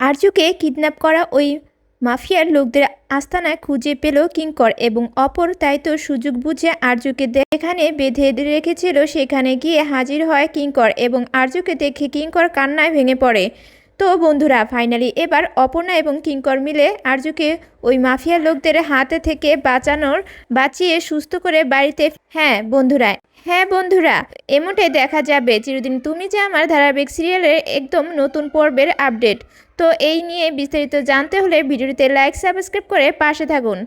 আরজুকে kidnap করা ওই মাফিয়ার লোকদের আস্তানায় খুঁজে পেল কিঙ্কর এবং অপর তাই তো সুযোগ বুঝে আরজুকে যেখানে বেঁধে রেখেছিল সেখানে গিয়ে হাজির হয় কিঙ্কর এবং আরজুকে দেখে কিঙ্কর কান্নায় ভেঙে পড়ে। তো বন্ধুরা ফাইনালি এবার অপর্ণা এবং কিঙ্কর মিলে আরজুকে ওই মাফিয়ার লোকদের হাতে থেকে বাঁচিয়ে সুস্থ করে বাড়িতে। হ্যাঁ বন্ধুরা এমনটাই দেখা যাবে চিরদিন তুমি যে আমার ধারাবাহিক সিরিয়ালের একদম নতুন পর্বের আপডেট। তো এই নিয়ে বিস্তারিত জানতে হলে ভিডিওটিতে লাইক সাবস্ক্রাইব করে পাশে থাকুন।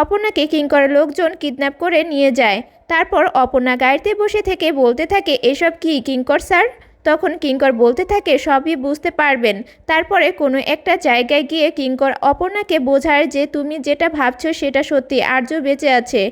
অপর্ণাকে কিঙ্করের লোকজন কিডন্যাপ করে নিয়ে যায়। তারপর অপর্ণা গাড়িতে বসে থেকে বলতে থাকে, এসব কি কিঙ্কর স্যার? তখন কিঙ্কর বলতে থাকে, সবই বুঝতে পারবেন। তারপরে কোনো একটা জায়গায় গিয়ে কিঙ্কর অপর্ণাকে বোঝায় যে তুমি যেটা ভাবছো সেটা সত্যি, আর্য বেঁচে আছে,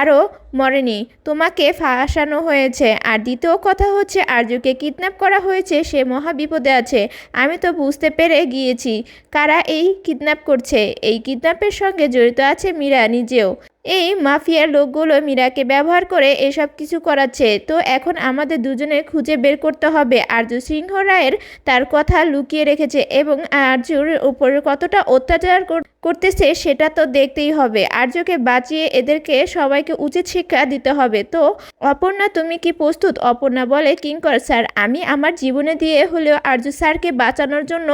আরও মরেনি, তোমাকে ফাঁসানো হয়েছে। আর দ্বিতীয় কথা হচ্ছে আর্যকে কিডন্যাপ করা হয়েছে, সে মহা বিপদে আছে। আমি তো বুঝতে পেরে গিয়েছি কারা এই কিডন্যাপ করছে। এই কিডন্যাপের সঙ্গে জড়িত আছে মীরা নিজেও। এই মাফিয়ার লোকগুলো মীরাকে ব্যবহার করে এসব কিছু করাচ্ছে। তো এখন আমাদের দুজনে খুঁজে বের করতে হবে আরজু সিংহ রায়ের তার কথা লুকিয়ে রেখেছে এবং আরজুর উপর কতটা অত্যাচার করতেছে সেটা তো দেখতেই হবে। আরজুকে বাঁচিয়ে এদেরকে সবাইকে উচিত শিক্ষা দিতে হবে। তো অপর্ণা তুমি কি প্রস্তুত? অপর্ণা বলে, কিঙ্কর স্যার আমি আমার জীবনে দিয়ে হলেও আরজু স্যারকে বাঁচানোর জন্য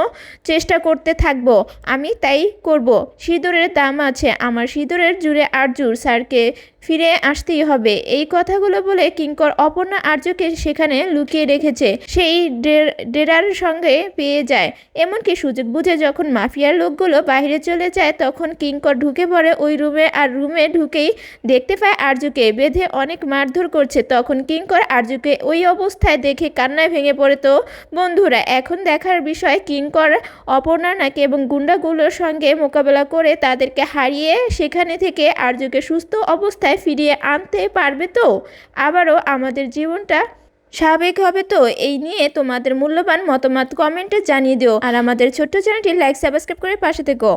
চেষ্টা করতে থাকবো। আমি তাই করব। সিঁদুরের দাম আছে, আমার সিঁদুরের জুড়ে আরজু স্যারকে ফিরে আসতেই হবে। এই কথাগুলো বলে কিঙ্কর অপর্ণা আর্যকে সেখানে লুকিয়ে রেখেছে সেই ডেরার সঙ্গে পেয়ে যায়। এমনকি সুযোগ বুঝে যখন মাফিয়ার লোকগুলো বাইরে চলে যায় তখন কিঙ্কর ঢুকে পড়ে ওই রুমে। আর রুমে ঢুকেই দেখতে পায় আর্যকে বেঁধে অনেক মারধর করছে। তখন কিঙ্কর আর্যকে ওই অবস্থায় দেখে কান্নায় ভেঙে পড়ে। তো বন্ধুরা এখন দেখার বিষয় কিঙ্কর অপর্ণা নাকি এবং গুন্ডাগুলোর সঙ্গে মোকাবেলা করে তাদেরকে হারিয়ে সেখানে থেকে আর্যকে সুস্থ অবস্থায় ফিরিয়ে আনতে পারবে তো আবারও আমাদের জীবনটা স্বাভাবিক হবে তো? এই নিয়ে তোমাদের মূল্যবান মতামত কমেন্টে জানিয়ে দিও আর আমাদের ছোট্ট চ্যানেলটি লাইক সাবস্ক্রাইব করে পাশে থেকো।